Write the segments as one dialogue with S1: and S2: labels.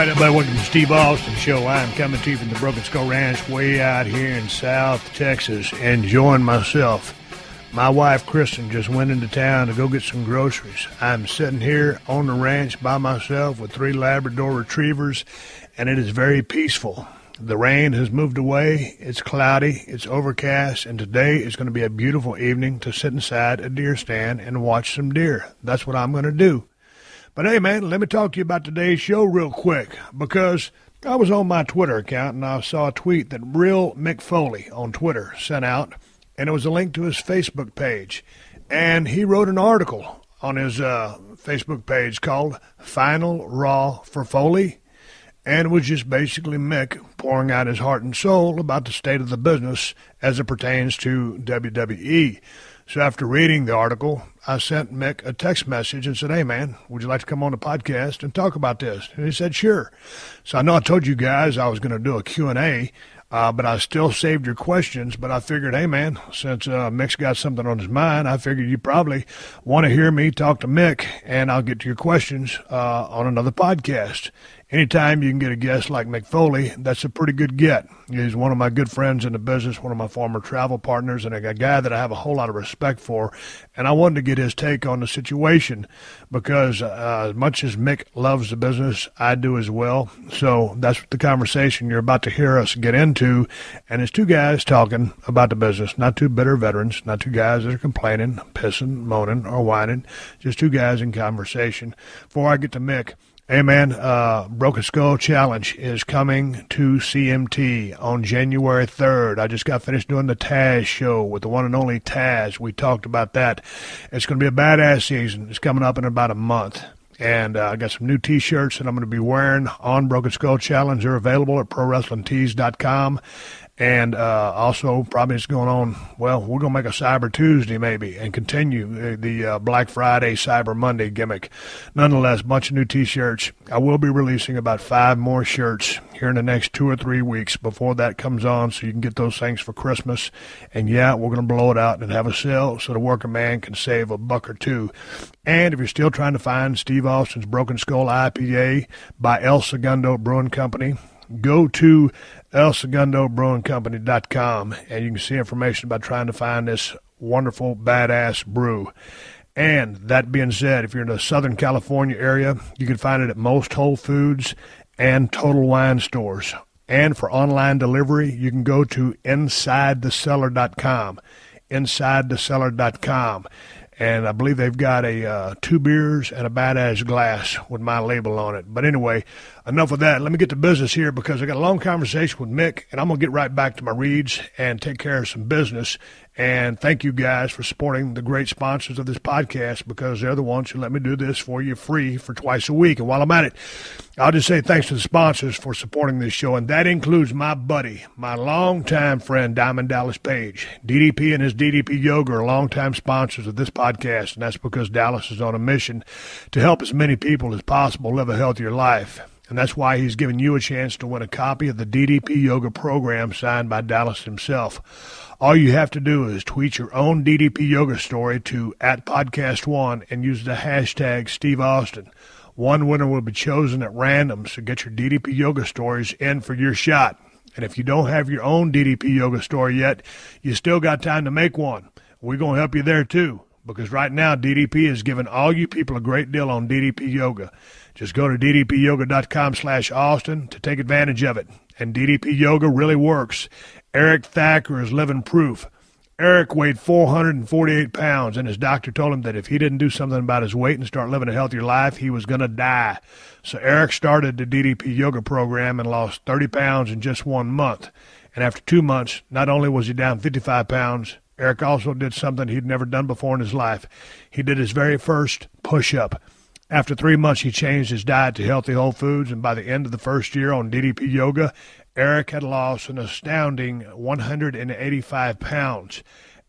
S1: right, everybody, welcome to Steve Austin Show. I'm coming to you from the Broken Skull Ranch way out here in South Texas, enjoying myself. My wife, Kristen, just went into town to go get some groceries. I'm sitting here on the ranch by myself with 3 Labrador retrievers, and it is very peaceful. The rain has moved away. It's cloudy. It's overcast, and today is going to be a beautiful evening to sit inside a deer stand and watch some deer. That's what I'm going to do. But hey, man, let me talk to you about today's show real quick, because I was on my Twitter account and I saw a tweet that real Mick Foley on Twitter sent out, and it was a link to his Facebook page. And he wrote an article on his Facebook page called Final Raw for Foley, and it was just basically Mick pouring out his heart and soul about the state of the business as it pertains to WWE. So after reading the article, I sent Mick a text message and said, hey, man, would you like to come on the podcast and talk about this? And he said, sure. So I know I told you guys I was going to do a Q&A, but I still saved your questions. But I figured, hey, man, since Mick's got something on his mind, I figured you probably want to hear me talk to Mick, and I'll get to your questions on another podcast. Anytime you can get a guest like Mick Foley, that's a pretty good get. He's one of my good friends in the business, one of my former travel partners, and a guy that I have a whole lot of respect for. And I wanted to get his take on the situation because as much as Mick loves the business, I do as well. So that's the conversation you're about to hear us get into. And it's 2 guys talking about the business, not 2 bitter veterans, not 2 guys that are complaining, pissing, moaning, or whining, just 2 guys in conversation. Before I get to Mick, hey, man, Broken Skull Challenge is coming to CMT on January 3rd. I just got finished doing the Taz show with the one and only Taz. We talked about that. It's going to be a badass season. It's coming up in about a month. And I got some new T-shirts that I'm going to be wearing on Broken Skull Challenge. They're available at ProWrestlingTees.com. And also, probably it's going on, well, we're going to make a Cyber Tuesday maybe and continue the Black Friday, Cyber Monday gimmick. Nonetheless, bunch of new T-shirts. I will be releasing about 5 more shirts here in the next 2 or 3 weeks before that comes on, so you can get those things for Christmas. And, yeah, we're going to blow it out and have a sale so the working man can save a buck or 2. And if you're still trying to find Steve Austin's Broken Skull IPA by El Segundo Brewing Company, go to ElSegundoBrewingCompany.com, and you can see information about trying to find this wonderful, badass brew. And that being said, if you're in the Southern California area, you can find it at most Whole Foods and Total Wine stores. And for online delivery, you can go to InsideTheCellar.com, InsideTheCellar.com. And I believe they've got a 2 beers and a badass glass with my label on it. But anyway, enough of that. Let me get to business here because I got a long conversation with Mick, and I'm going to get right back to my reads and take care of some business. And thank you guys for supporting the great sponsors of this podcast because they're the ones who let me do this for you free for twice a week. And while I'm at it, I'll just say thanks to the sponsors for supporting this show. And that includes my buddy, my longtime friend, Diamond Dallas Page. DDP and his DDP Yoga are longtime sponsors of this podcast. And that's because Dallas is on a mission to help as many people as possible live a healthier life. And that's why he's giving you a chance to win a copy of the DDP Yoga program signed by Dallas himself. All you have to do is tweet your own DDP Yoga story to @podcast1 and use the hashtag Steve Austin. One winner will be chosen at random, so get your DDP Yoga stories in for your shot. And if you don't have your own DDP Yoga story yet, you still got time to make one. We're going to help you there too, because right now DDP is giving all you people a great deal on DDP Yoga. Just go to ddpyoga.com/Austin to take advantage of it. And DDP Yoga really works. Eric Thacker is living proof. Eric weighed 448 pounds, and his doctor told him that if he didn't do something about his weight and start living a healthier life, he was going to die. So Eric started the DDP Yoga program and lost 30 pounds in just 1 month. And after 2 months, not only was he down 55 pounds, Eric also did something he'd never done before in his life. He did his very first push-up. After 3 months, he changed his diet to healthy whole foods, and by the end of the first year on DDP Yoga, Eric had lost an astounding 185 pounds.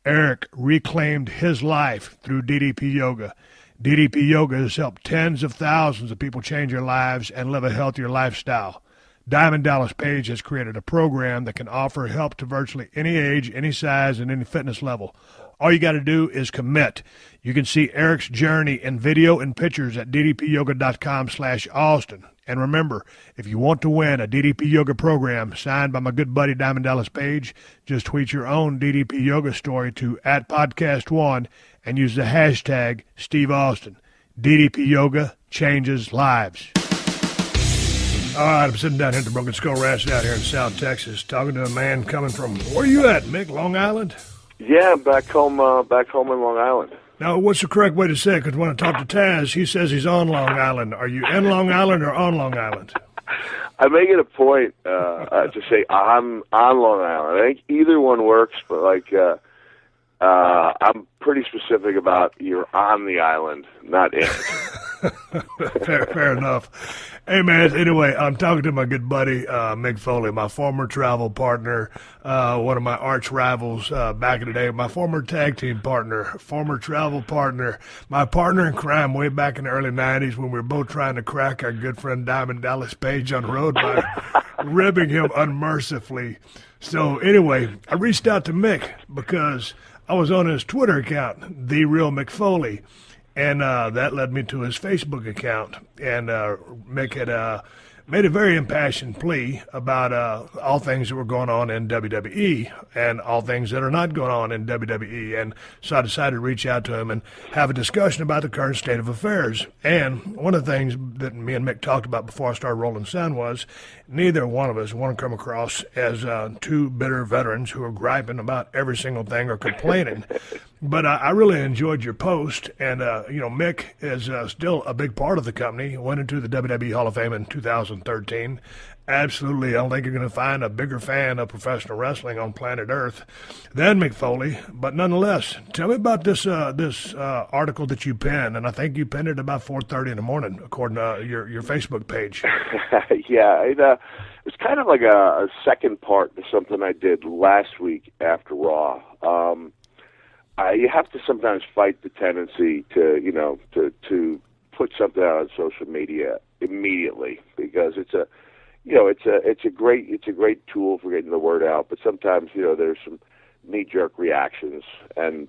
S1: Eric reclaimed his life through DDP Yoga. DDP Yoga has helped tens of thousands of people change their lives and live a healthier lifestyle. Diamond Dallas Page has created a program that can offer help to virtually any age, any size, and any fitness level. All you got to do is commit. You can see Eric's journey in video and pictures at ddpyoga.com/Austin. And remember, if you want to win a DDP Yoga program signed by my good buddy Diamond Dallas Page, just tweet your own DDP Yoga story to @podcast1 and use the hashtag Steve Austin. DDP Yoga changes lives. All right, I'm sitting down here at the Broken Skull Ranch down here in South Texas, talking to a man coming from, where are you at, Mick, Long Island?
S2: Yeah, back home in Long Island.
S1: Now, what's the correct way to say it? Because when I talk to Taz, he says he's on Long Island. Are you in Long Island or on Long Island?
S2: I make it a point to say I'm on Long Island. I think either one works, but I'm pretty specific about you're on the island, not in.
S1: Fair enough. Hey, man, anyway, I'm talking to my good buddy, Mick Foley, my former travel partner, one of my arch rivals back in the day, my former tag team partner, former travel partner, my partner in crime way back in the early 90s when we were both trying to crack our good friend Diamond Dallas Page on the road by ribbing him unmercifully. So anyway, I reached out to Mick because I was on his Twitter account, The Real Mick Foley. And that led me to his Facebook account. And Mick had made a very impassioned plea about all things that were going on in WWE and all things that are not going on in WWE. And so I decided to reach out to him and have a discussion about the current state of affairs. And one of the things that me and Mick talked about before I started rolling sound was neither one of us want to come across as two bitter veterans who are griping about every single thing or complaining. But I really enjoyed your post, and, Mick is still a big part of the company. Went into the WWE Hall of Fame in 2013. Absolutely, I don't think you're going to find a bigger fan of professional wrestling on planet Earth than Mick Foley. But nonetheless, tell me about this article that you penned, and I think you penned it about 4:30 in the morning, according to your Facebook page.
S2: Yeah, it was kind of like a second part to something I did last week after Raw. You have to sometimes fight the tendency to put something out on social media immediately because it's a great tool for getting the word out. But sometimes there's some knee-jerk reactions and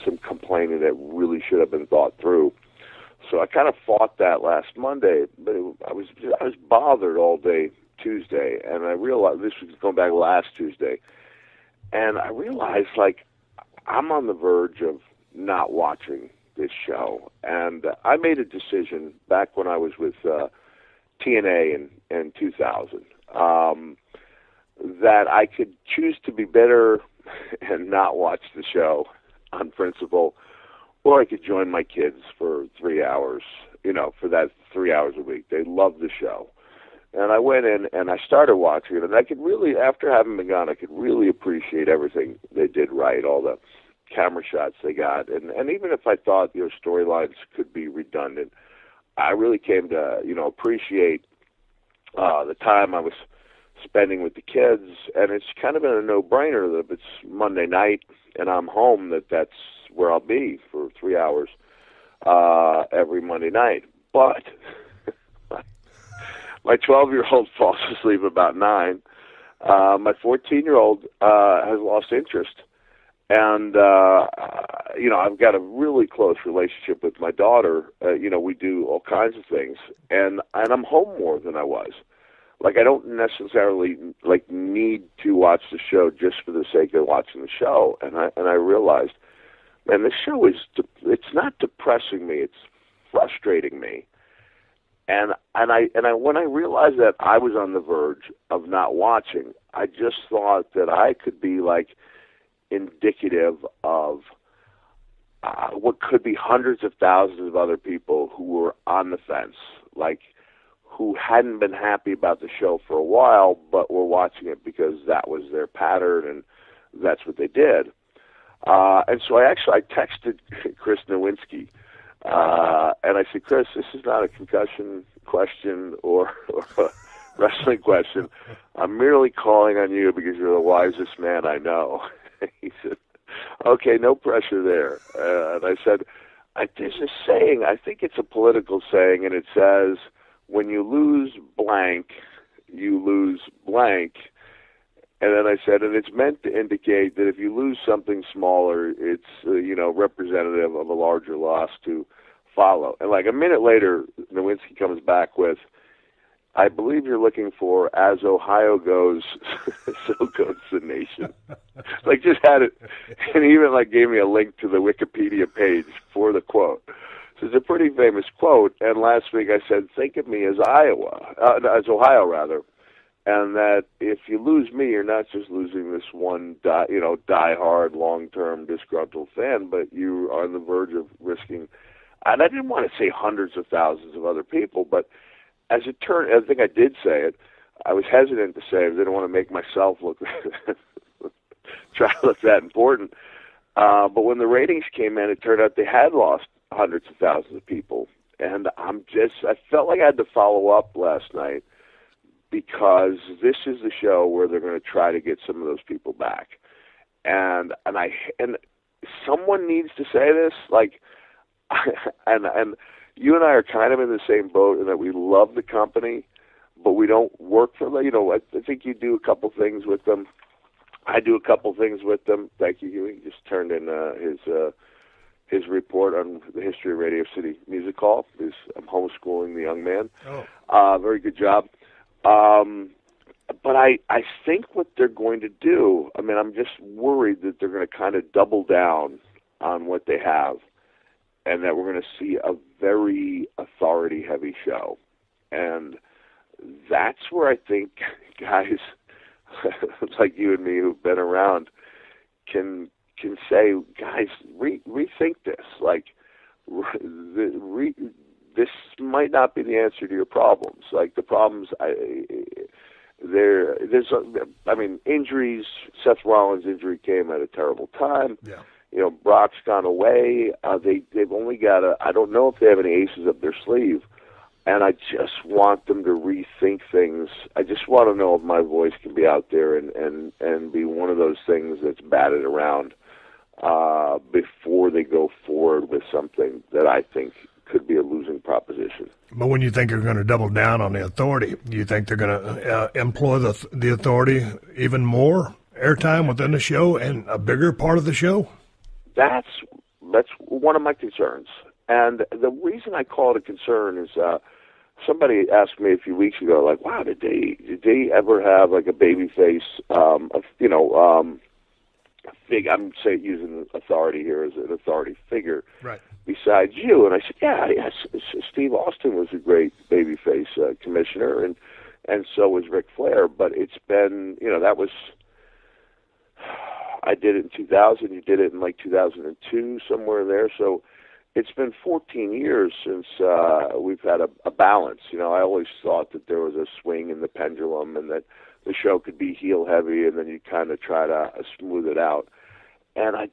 S2: some complaining that really should have been thought through. So I kind of fought that last Monday, but I was bothered all day Tuesday, and I realized this was going back last Tuesday, and I realized I'm on the verge of not watching this show. And I made a decision back when I was with TNA in 2000 that I could choose to be bitter and not watch the show on principle, or I could join my kids for 3 hours, for that 3 hours a week. They love the show. And I went in and I started watching it, and I could really, after having been gone, I could really appreciate everything they did right, all the camera shots they got. And even if I thought storylines could be redundant, I really came to, appreciate the time I was spending with the kids. And it's kind of been a no-brainer that if it's Monday night and I'm home, that's where I'll be for 3 hours every Monday night. But my 12-year-old falls asleep about 9. My 14-year-old has lost interest. And, I've got a really close relationship with my daughter. We do all kinds of things. And I'm home more than I was. I don't necessarily, need to watch the show just for the sake of watching the show. And I realized, man, this show it's not depressing me. It's frustrating me. And when I realized that I was on the verge of not watching, I just thought that I could be indicative of what could be hundreds of thousands of other people who were on the fence, who hadn't been happy about the show for a while, but were watching it because that was their pattern and that's what they did. And so I texted Chris Nowinski, and I said, Chris, this is not a concussion question or a wrestling question. I'm merely calling on you because you're the wisest man I know. He said, okay, no pressure there. And I said, there's a saying, I think it's a political saying, and it says, when you lose blank, you lose blank. And then I said, and it's meant to indicate that if you lose something smaller, it's, representative of a larger loss to follow. And like a minute later, Nowinski comes back with, I believe you're looking for, as Ohio goes, so goes the nation. Like, just had it, and he even like gave me a link to the Wikipedia page for the quote. So it's a pretty famous quote. And last week I said, think of me as Ohio rather, and that if you lose me, you're not just losing this one, die-hard, long-term disgruntled fan, but you are on the verge of risking. And I didn't want to say hundreds of thousands of other people, but as it turned, I think I did say it. I was hesitant to say it. I didn't want to make myself look, try to look that important. But when the ratings came in, it turned out they had lost hundreds of thousands of people. And I felt like I had to follow up last night because this is the show where they're going to try to get some of those people back. And someone needs to say this, like, and you and I are kind of in the same boat in that we love the company, but we don't work for them. I think you do a couple things with them. I do a couple things with them. Thank you. He just turned in his report on the history of Radio City Music Hall. I'm homeschooling the young man. Very good job. But I think what they're going to do, I'm just worried that they're going to kind of double down on what they have, and that we're going to see a very authority-heavy show. And that's where I think guys like you and me who've been around can say, guys, rethink this. Like, this might not be the answer to your problems. Like, the problems, injuries. Seth Rollins' injury came at a terrible time.
S1: Yeah.
S2: Brock's gone away. They've only got I don't know if they have any aces up their sleeve, and I just want them to rethink things. I just want to know if my voice can be out there and be one of those things that's batted around before they go forward with something that I think could be a losing proposition.
S1: But when you think they're going to double down on the authority, do you think they're going to employ the authority even more airtime within the show and a bigger part of the show? That's
S2: one of my concerns. And the reason I call it a concern is somebody asked me a few weeks ago, like, wow, did they ever have like a baby face, I'm using authority here as an authority figure,
S1: right,
S2: besides you? And I said, yes, Steve Austin was a great babyface commissioner, and so was Ric Flair. But it's been, that was, I did it in 2000. You did it in like 2002, somewhere there. So it's been 14 years since we've had a balance. I always thought that there was a swing in the pendulum and that the show could be heel heavy, and then you kind of try to smooth it out. And I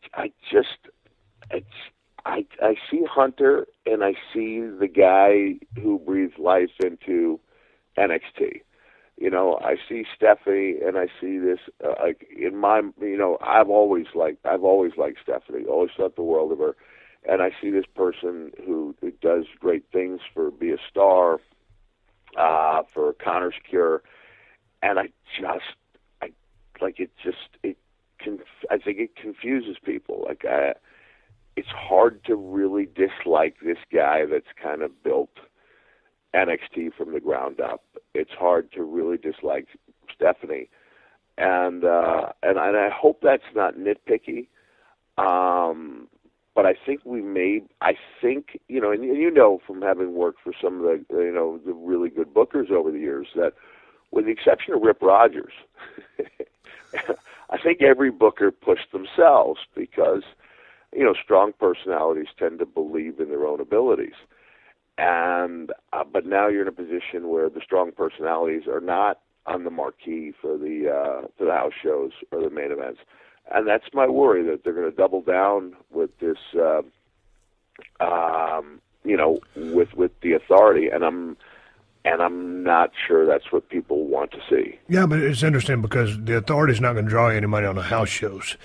S2: see Hunter, and I see the guy who breathed life into NXT. I see Stephanie, and I see this in my. I've always liked Stephanie. Always thought the world of her, and I see this person who does great things for Be a Star, for Connor's Cure, and I think it confuses people. It's hard to really dislike this guy that's kind of built NXT from the ground up. It's hard to really dislike Stephanie, and I hope that's not nitpicky. But I think and from having worked for some of the really good bookers over the years, that with the exception of Rip Rogers, I think every booker pushed themselves because, strong personalities tend to believe in their own abilities. And but now you're in a position where the strong personalities are not on the marquee for the house shows or the main events, and that's my worry, that they're going to double down with this, with the authority, and I'm not sure that's what people want to see.
S1: Yeah, but it's interesting because the authority is not going to draw any money on the house shows.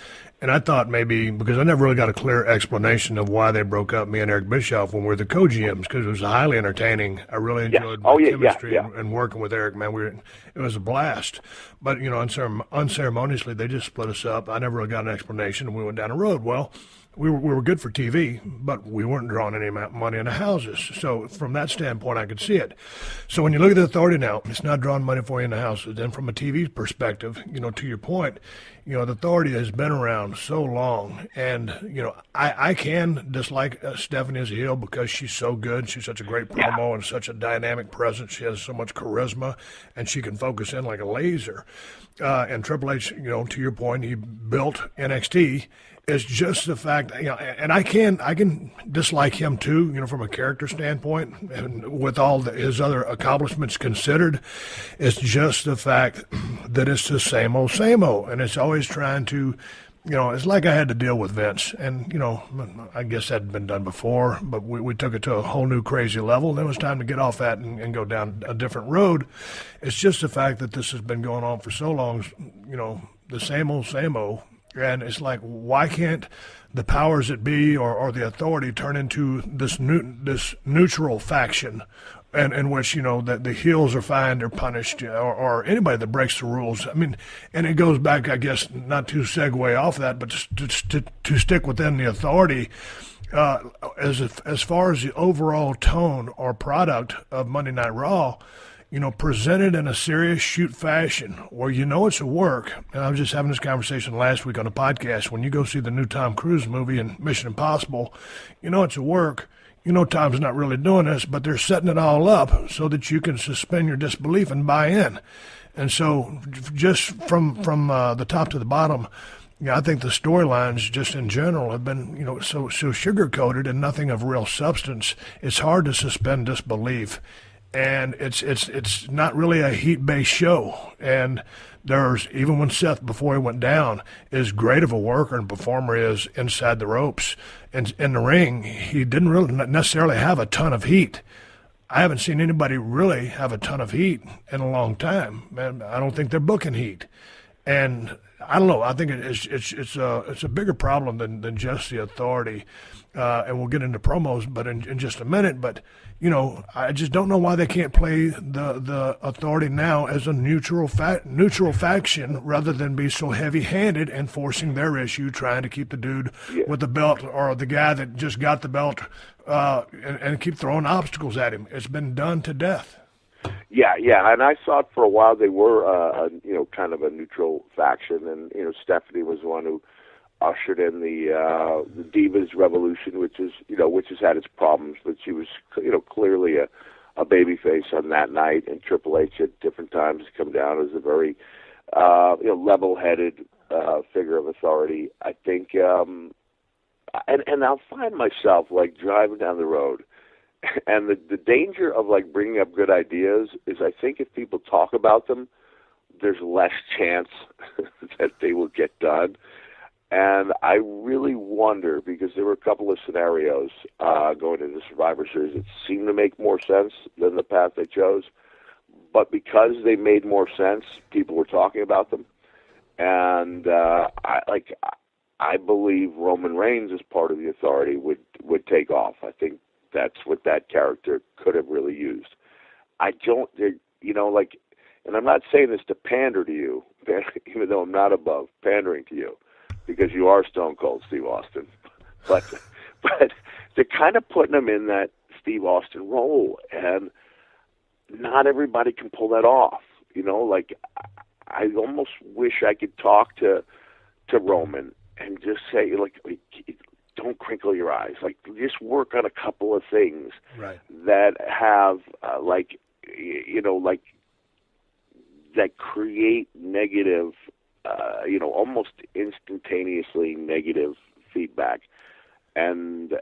S1: And I thought maybe, because I never really got a clear explanation of why they broke up, me and Eric Bischoff, when we were the co-GMs, because it was highly entertaining. I really
S2: Yes.
S1: enjoyed
S2: Oh
S1: my
S2: yeah, yeah,
S1: chemistry
S2: yeah.
S1: and working with Eric, man. It was a blast. But, unceremoniously, they just split us up. I never really got an explanation, and we went down the road. Well, we were good for TV, but we weren't drawing any money into houses. So from that standpoint, I could see it. So when you look at the Authority now, it's not drawing money for you in the houses. Then from a TV perspective, to your point, the Authority has been around so long. And, I can dislike Stephanie as a heel because she's so good. She's such a great promo and such a dynamic presence. She has so much charisma, and she can focus in like a laser. And Triple H, to your point, he built NXT. It's just the fact, and I can dislike him too, from a character standpoint, and with all his other accomplishments considered. It's just the fact that it's the same old, and it's always trying to, it's like I had to deal with Vince, and I guess that had been done before, but we took it to a whole new crazy level. Then it was time to get off that and go down a different road. It's just the fact that this has been going on for so long, the same old. And it's like, why can't the powers that be or the Authority turn into this neutral faction, and in which that the heels are fined or punished, or anybody that breaks the rules? I mean, and it goes back, I guess, not to segue off that, but to stick within the Authority. As far as the overall tone or product of Monday Night Raw, presented in a serious shoot fashion where it's a work. And I was just having this conversation last week on a podcast. When you go see the new Tom Cruise movie and Mission Impossible, it's a work. Tom's not really doing this, but they're setting it all up so that you can suspend your disbelief and buy in. And so just from the top to the bottom, I think the storylines just in general have been, so sugar-coated and nothing of real substance. It's hard to suspend disbelief. And it's not really a heat-based show. And there's, even when Seth, before he went down, as great of a worker and performer is inside the ropes and in the ring, he didn't really necessarily have a ton of heat. I haven't seen anybody really have a ton of heat in a long time. Man, I don't think they're booking heat. And I don't know. I think it's a bigger problem than just the Authority. And we'll get into promos, but in just a minute. But I just don't know why they can't play the Authority now as a neutral faction rather than be so heavy-handed and forcing their issue, trying to keep the dude with the belt or the guy that just got the belt and keep throwing obstacles at him. It's been done to death.
S2: Yeah, and I thought for a while they were, kind of a neutral faction, and Stephanie was the one who ushered in the Divas Revolution, which has had its problems, but she was, clearly a babyface on that night, and Triple H at different times come down as a very, level-headed figure of authority. I think, and I'll find myself like driving down the road. And the danger of like bringing up good ideas is, I think if people talk about them, there's less chance that they will get done. And I really wonder, because there were a couple of scenarios going into Survivor Series that seemed to make more sense than the path they chose. But because they made more sense, people were talking about them. And I believe Roman Reigns as part of the Authority would take off. I think that's what that character could have really used. I don't, and I'm not saying this to pander to you, even though I'm not above pandering to you, because you are Stone Cold Steve Austin. But they're kind of putting him in that Steve Austin role, and not everybody can pull that off. I almost wish I could talk to Roman and just say, don't crinkle your eyes. Just work on a couple of things that have, that create negative, almost instantaneously negative feedback, and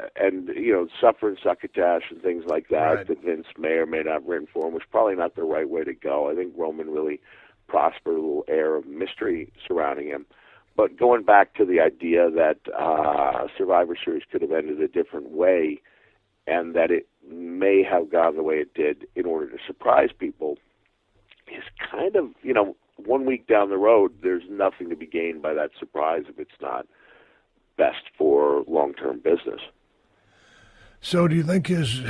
S2: suffer and succotash and things like that that Vince may or may not have written for him, was probably not the right way to go. I think Roman really prospered, a little air of mystery surrounding him. But going back to the idea that Survivor Series could have ended a different way, and that it may have gone the way it did in order to surprise people, is kind of, 1 week down the road, there's nothing to be gained by that surprise if it's not best for long-term business.
S1: So, do you think his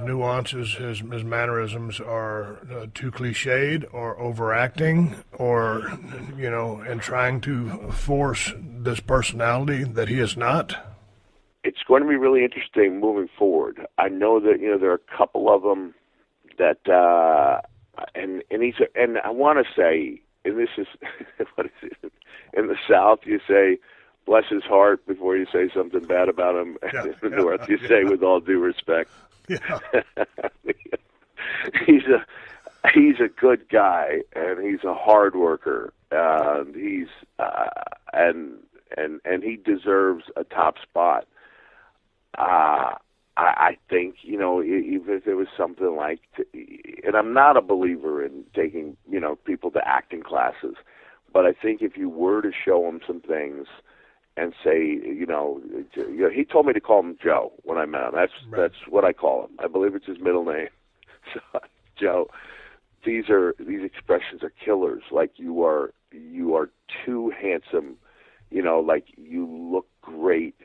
S1: nuances, his mannerisms are too cliched or overacting, or and trying to force this personality that he is not?
S2: It's going to be really interesting moving forward. I know that there are a couple of them that, and I want to say, and this is what is it? In the South, you say, bless his heart before you say something bad about him.
S1: Yeah,
S2: in the North, you say, with all due respect.
S1: Yeah.
S2: He's a good guy, and he's a hard worker. And he deserves a top spot. I think, even if it was something like, and I'm not a believer in taking, people to acting classes, but I think if you were to show him some things and say, he told me to call him Joe when I met him. That's what I call him. I believe it's his middle name. So, Joe, these expressions are killers. Like you are too handsome, like you look great.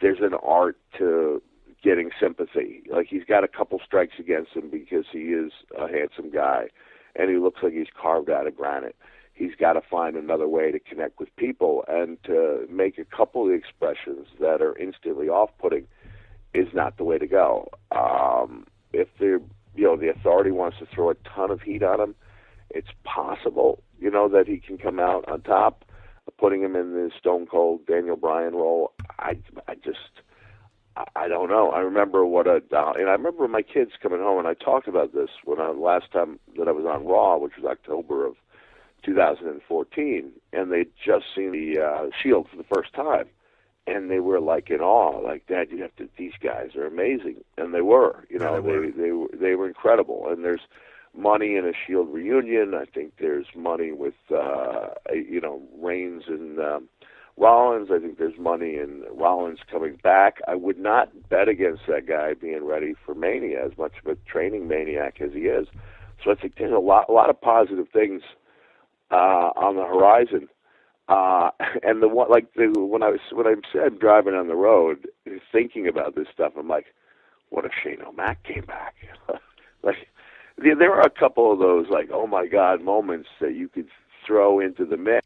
S2: There's an art to getting sympathy. Like he's got a couple strikes against him because he is a handsome guy and he looks like he's carved out of granite. He's got to find another way to connect with people, and to make a couple of expressions that are instantly off-putting is not the way to go. If the authority wants to throw a ton of heat on him, it's possible, that he can come out on top. Putting him in the Stone Cold Daniel Bryan role, I don't know. I remember and I remember my kids coming home, and I talked about this last time that I was on Raw, which was October of 2014, and they'd just seen the Shield for the first time, and they were like in awe, like, Dad, these guys are amazing, and they were, they were incredible, and there's money in a Shield reunion. I think there's money with Reigns and Rollins. I think there's money in Rollins coming back. I would not bet against that guy being ready for Mania, as much of a training maniac as he is. So I think there's a lot of positive things on the horizon. And when I'm driving on the road thinking about this stuff, I'm like, what if Shane O'Mac came back? There are a couple of those, like, oh my God, moments that you could throw into the mix,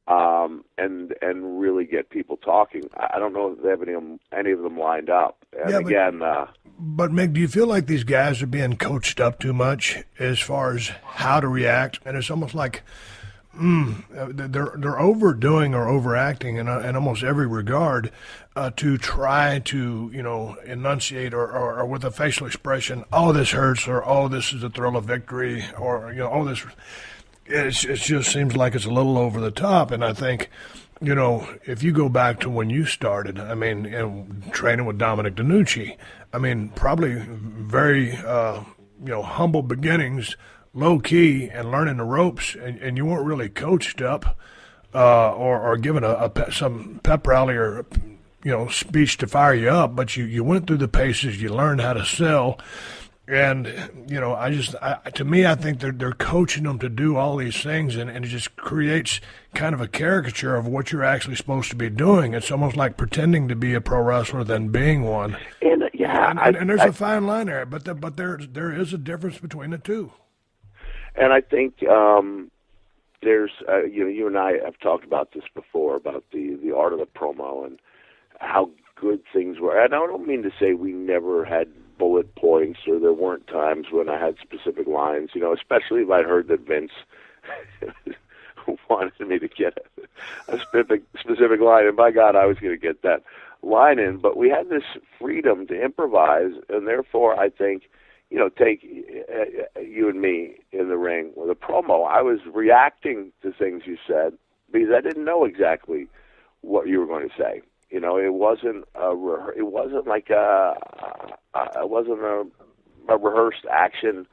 S2: and really get people talking. I don't know if they have any of them lined up. And
S1: but Mick, do you feel like these guys are being coached up too much as far as how to react? And it's almost like they're overdoing or overacting in almost every regard to try to enunciate or with a facial expression, oh, this hurts, or oh, this is the thrill of victory, or oh, this. It just seems like it's a little over the top, and I think if you go back to when you started, I mean, training with Dominic DeNucci, I mean, probably very humble beginnings, low key, and learning the ropes, and you weren't really coached up or given some pep rally or speech to fire you up, but you went through the paces, you learned how to sell, and to me, I think they're coaching them to do all these things, and it just creates kind of a caricature of what you're actually supposed to be doing. It's almost like pretending to be a pro wrestler than being one. And there's a fine line there, but there is a difference between the two.
S2: And I think there's, you and I have talked about this before, about the art of the promo and how good things were. And I don't mean to say we never had bullet points or there weren't times when I had specific lines, especially if I heard that Vince wanted me to get a specific line. And by God, I was going to get that line in. But we had this freedom to improvise, and therefore I think, take you and me in the ring with a promo. I was reacting to things you said because I didn't know exactly what you were going to say. It wasn't a rehearsed action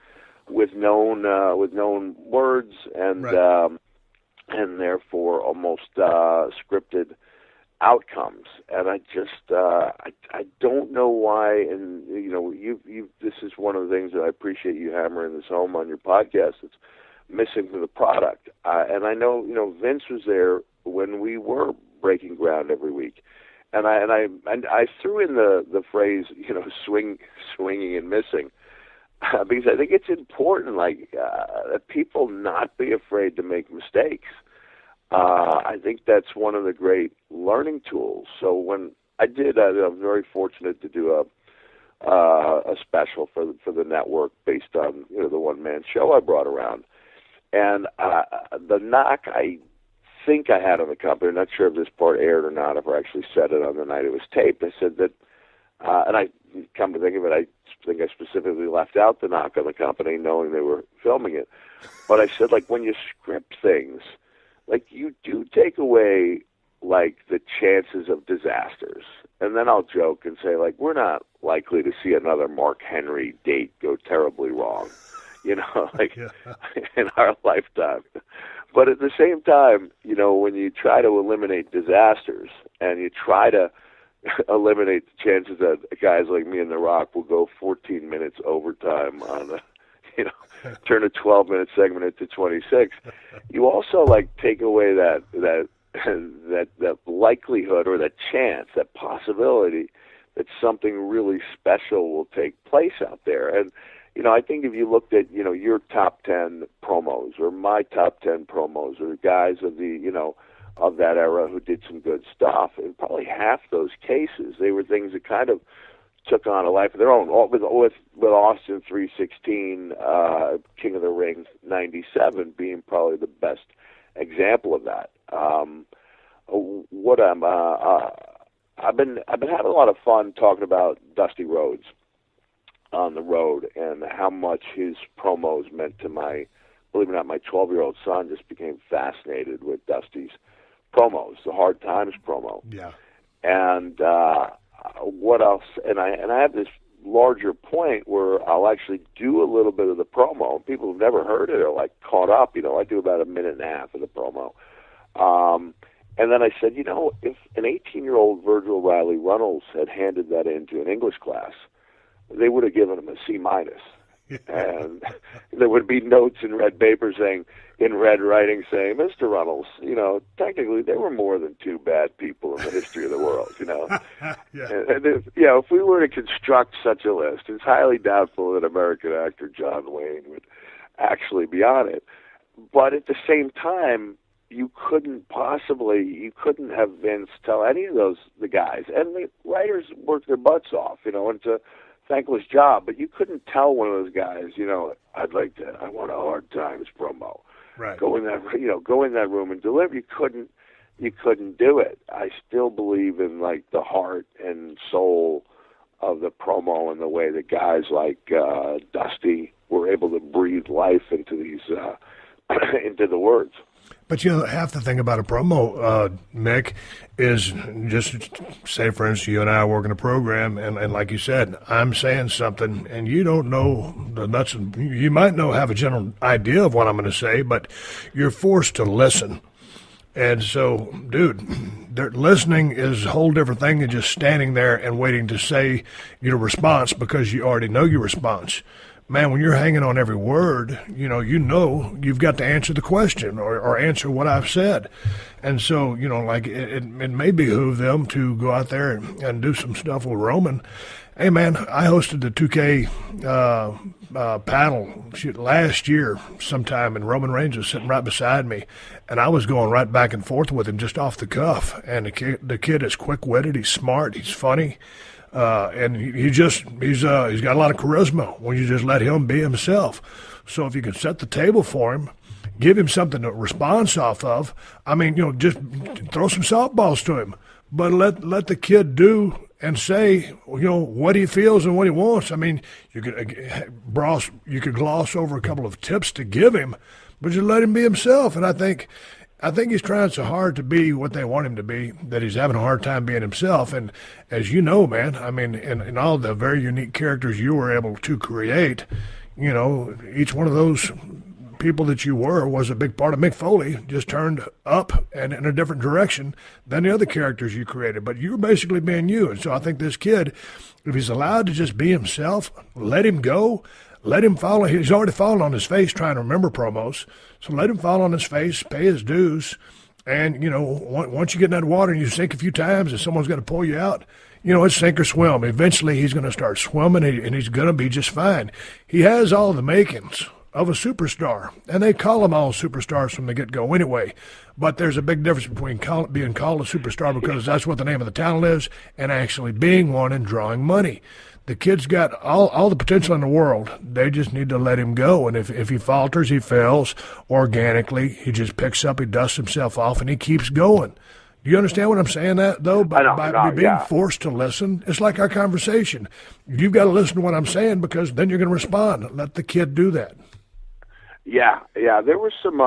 S2: with known words and
S1: right.
S2: And therefore almost scripted outcomes. And I just I don't know why. And you this is one of the things that I appreciate you hammering this home on your podcast. It's missing from the product. And I know Vince was there when we were breaking ground every week. And I threw in the phrase, swinging and missing, because I think it's important, that people not be afraid to make mistakes. I think that's one of the great learning tools. So when I was very fortunate to do a special for the network based on the one-man show I brought around, and the knock I think I had on the company, I'm not sure if this part aired or not, if I actually said it on the night it was taped. I said that, and I come to think of it, I think I specifically left out the knock on the company, knowing they were filming it. But I said, when you script things, you do take away the chances of disasters. And then I'll joke and say, we're not likely to see another Mark Henry date go terribly wrong, in our lifetime. But at the same time, when you try to eliminate disasters and you try to eliminate the chances that guys like me and The Rock will go 14 minutes overtime on turn a 12-minute segment into 26, you also take away that likelihood or that chance, that possibility that something really special will take place out there. And I think if you looked at your top 10 promos or my top 10 promos or guys of of that era who did some good stuff, in probably half those cases they were things that kind of took on a life of their own. With Austin 316, King of the Ring 97 being probably the best example of that. I've been having a lot of fun talking about Dusty Rhodes on the road and how much his promos meant to believe it or not, my 12-year-old son just became fascinated with Dusty's promos, the Hard Times promo.
S1: Yeah.
S2: And what else? And I have this larger point where I'll actually do a little bit of the promo. People who've never heard it are caught up. I do about a minute and a half of the promo. And then I said, if an 18-year-old Virgil Riley Runnels had handed that into an English class, they would have given him a C-. And there would be notes in red paper in red writing saying, Mr. Runnels, technically there were more than two bad people in the history of the world, And if we were to construct such a list, it's highly doubtful that American actor John Wayne would actually be on it. But at the same time, you couldn't have Vince tell any of the guys, and the writers worked their butts off, and it's a thankless job, but you couldn't tell one of those guys, I want a Hard Times promo.
S1: Right.
S2: Go in that room and deliver. You couldn't do it. I still believe in the heart and soul of the promo and the way that guys like Dusty were able to breathe life into these into the words.
S1: But half the thing about a promo, Mick, is just say, for instance, you and I are working a program, and like you said, I'm saying something, and you don't know the nuts. You might have a general idea of what I'm going to say, but you're forced to listen. And so, dude, listening is a whole different thing than just standing there and waiting to say your response because you already know your response. Man, when you're hanging on every word, you've got to answer the question or answer what I've said. And so, it may behoove them to go out there and do some stuff with Roman. Hey, man, I hosted the 2K paddle last year sometime, and Roman Reigns was sitting right beside me, and I was going right back and forth with him just off the cuff. And the kid is quick-witted, he's smart, he's funny. And he's got a lot of charisma when you just let him be himself. So if you can set the table for him, give him something to respond off of. Just throw some softballs to him, but let the kid do and say, what he feels and what he wants. You could gloss over a couple of tips to give him, but just let him be himself. And I think he's trying so hard to be what they want him to be that he's having a hard time being himself. And as you know, man, in all the very unique characters you were able to create, each one of those people that you were was a big part of Mick Foley, just turned up and in a different direction than the other characters you created. But you were basically being you. And so I think this kid, if he's allowed to just be himself, let him go. Let him fall. He's already fallen on his face trying to remember promos. So let him fall on his face, pay his dues, And, once you get in that water and you sink a few times and someone's going to pull you out, it's sink or swim. Eventually he's going to start swimming and he's going to be just fine. He has all the makings of a superstar, and they call them all superstars from the get-go anyway. But there's a big difference between being called a superstar because that's what the name of the talent is and actually being one and drawing money. The kid's got all the potential in the world. They just need to let him go. And if he falters, he fails organically. He just picks up, he dusts himself off, and he keeps going. Do you understand what I'm saying, that though? By being forced to listen, it's like our conversation. You've got to listen to what I'm saying because then you're going to respond. Let the kid do that.
S2: Yeah. There were some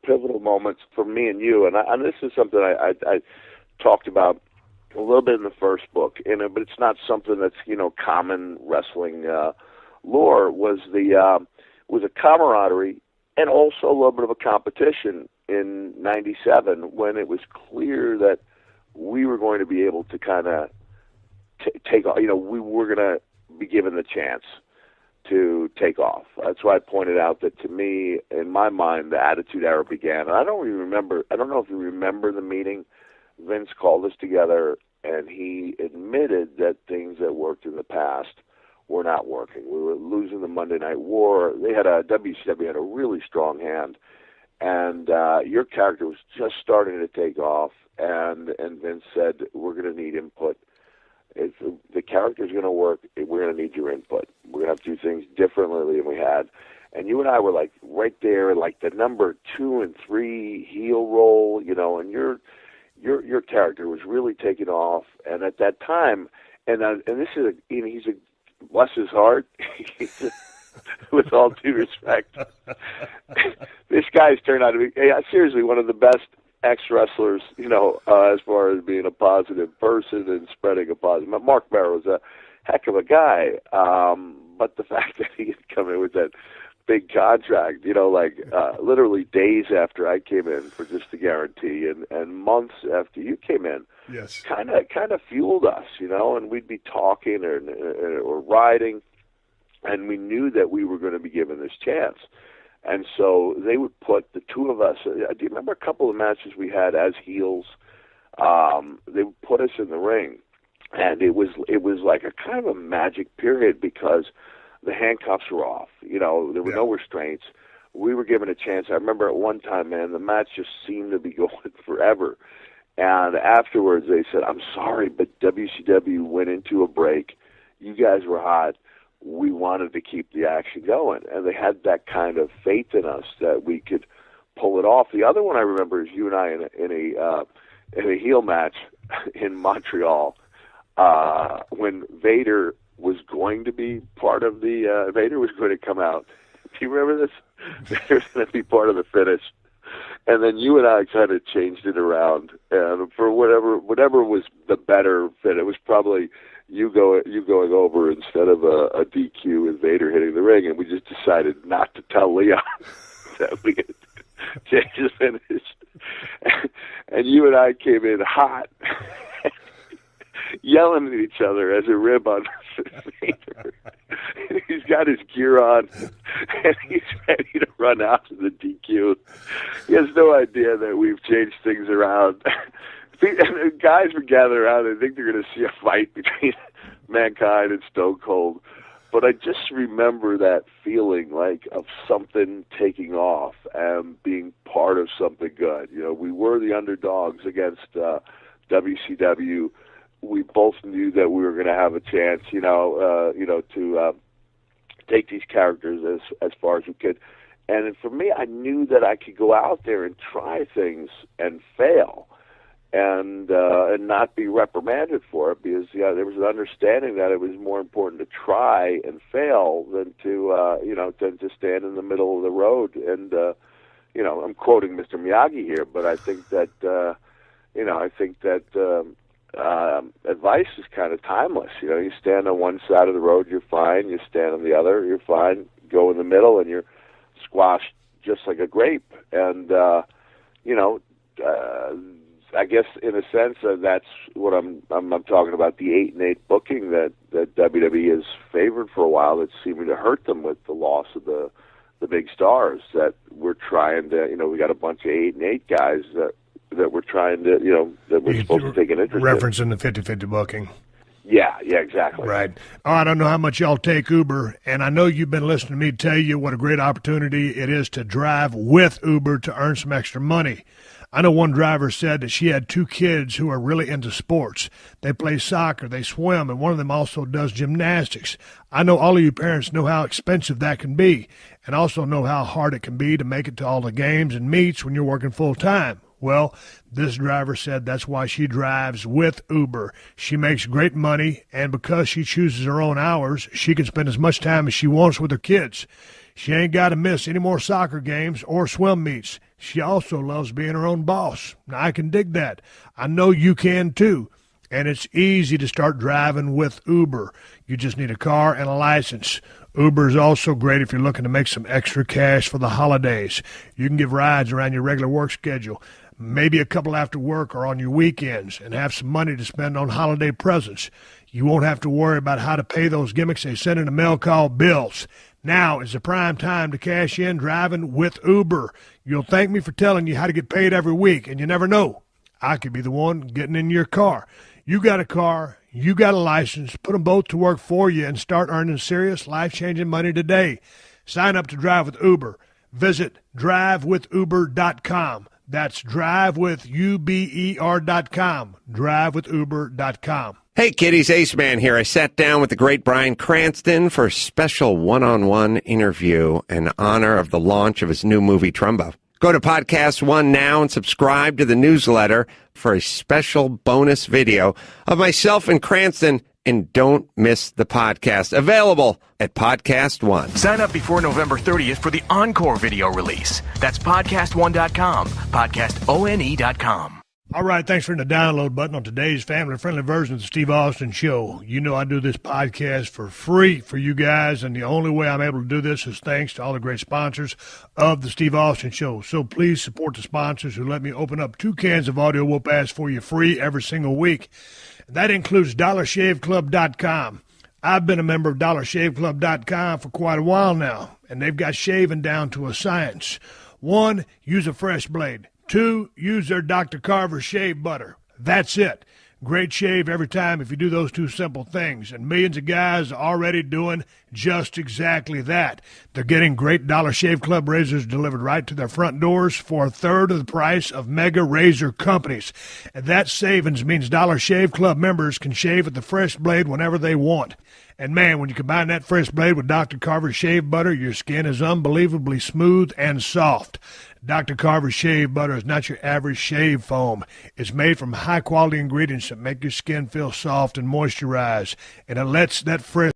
S2: pivotal moments for me and you, and this is something I talked about a little bit in the first book, but it's not something that's common wrestling lore. Was a camaraderie and also a little bit of a competition in '97 when it was clear that we were going to be able to kind of take off. We were going to be given the chance to take off. That's why I pointed out that to me, in my mind, the Attitude Era began. And I don't know if you remember the meeting. Vince called us together, and he admitted that things that worked in the past were not working. We were losing the Monday Night War. WCW had a really strong hand, and your character was just starting to take off, and Vince said, we're going to need input. If the character's going to work, we're going to need your input. We're going to have to do things differently than we had. And you and I were like right there, like the number 2 and 3 heel role, and your character was really taking off. And at that time, and this is he's a bless his heart, with all due respect, this guy's turned out to be seriously one of the best ex-wrestlers, as far as being a positive person and spreading a positive. Mark Barrow's a heck of a guy, but the fact that he had come in with that big contract, literally days after I came in for just the guarantee, and months after you came in,
S1: yes,
S2: kind of fueled us, and we'd be talking or riding, and we knew that we were going to be given this chance. And so they would put the two of us. Do you remember a couple of matches we had as heels? They would put us in the ring, and it was like a kind of a magic period because the handcuffs were off. There were no restraints. We were given a chance. I remember at one time, man, the match just seemed to be going forever. And afterwards, they said, "I'm sorry, but WCW went into a break. You guys were hot. We wanted to keep the action going," and they had that kind of faith in us that we could pull it off. The other one I remember is you and I in a heel match in Montreal when Vader was going to be part of the Vader was going to come out. Do you remember this? Vader was going to be part of the finish, and then you and I kind of changed it around, and for whatever was the better fit, it was probably you going over instead of a DQ with Vader hitting the ring, and we just decided not to tell Leon that we had changed the finish. And you and I came in hot, yelling at each other as a rib on Vader. He's got his gear on, and he's ready to run out to the DQ. He has no idea that we've changed things around. And guys were gathered around. I think they're going to see a fight between Mankind and Stone Cold. But I just remember that feeling like of something taking off and being part of something good. We were the underdogs against WCW. We both knew that we were going to have a chance, to take these characters as far as we could. And for me, I knew that I could go out there and try things and fail. And not be reprimanded for it because there was an understanding that it was more important to try and fail than to stand in the middle of the road. And I'm quoting Mr. Miyagi here, but I think that advice is kind of timeless. You stand on one side of the road, you're fine. You stand on the other, you're fine. Go in the middle, and you're squashed just like a grape. And I guess in a sense that's what I'm talking about, the 8-8 booking that WWE has favored for a while. That seeming to hurt them with the loss of the big stars. That we're trying to, we got a bunch of 8-and-8 guys that we're trying to, that we're supposed to take an interest in.
S1: Referencing the 50-50 booking.
S2: Yeah, exactly.
S1: Right. Oh, I don't know how much y'all take Uber, and I know you've been listening to me tell you what a great opportunity it is to drive with Uber to earn some extra money. I know one driver said that she had 2 kids who are really into sports. They play soccer, they swim, and one of them also does gymnastics. I know all of you parents know how expensive that can be, and also know how hard it can be to make it to all the games and meets when you're working full time. Well, this driver said that's why she drives with Uber. She makes great money, and because she chooses her own hours, she can spend as much time as she wants with her kids. She ain't got to miss any more soccer games or swim meets. She also loves being her own boss. Now, I can dig that. I know you can too. And it's easy to start driving with Uber. You just need a car and a license. Uber is also great if you're looking to make some extra cash for the holidays. You can give rides around your regular work schedule, maybe a couple after work or on your weekends, and have some money to spend on holiday presents. You won't have to worry about how to pay those gimmicks they send in the mail called bills. Now is the prime time to cash in driving with Uber. You'll thank me for telling you how to get paid every week, and you never know. I could be the one getting in your car. You got a car, you got a license, put them both to work for you and start earning serious, life-changing money today. Sign up to drive with Uber. Visit drivewithuber.com. That's drivewithuber.com. Drivewithuber.com.
S3: Hey, kiddies, Ace Man here. I sat down with the great Bryan Cranston for a special one-on-one interview in honor of the launch of his new movie, Trumbo. Go to Podcast One now and subscribe to the newsletter for a special bonus video of myself and Cranston. And don't miss the podcast. Available at Podcast One.
S4: Sign up before November 30th for the encore video release. That's podcastone.com, podcastone.com.
S1: All right, thanks for hitting the download button on today's family-friendly version of the Steve Austin Show. You know I do this podcast for free for you guys, and the only way I'm able to do this is thanks to all the great sponsors of the Steve Austin Show. So please support the sponsors who let me open up 2 cans of Audio Whoop-Ass for you free every single week. That includes DollarShaveClub.com. I've been a member of DollarShaveClub.com for quite a while now, and they've got shaving down to a science. 1, use a fresh blade. 2, use their Dr. Carver shave butter. That's it. Great shave every time if you do those 2 simple things. And millions of guys are already doing just exactly that. They're getting great Dollar Shave Club razors delivered right to their front doors for a third of the price of mega razor companies. And that savings means Dollar Shave Club members can shave with the fresh blade whenever they want. And man, when you combine that fresh blade with Dr. Carver's shave butter, your skin is unbelievably smooth and soft. Dr. Carver's shave butter is not your average shave foam. It's made from high-quality ingredients that make your skin feel soft and moisturized, and it lets that fresh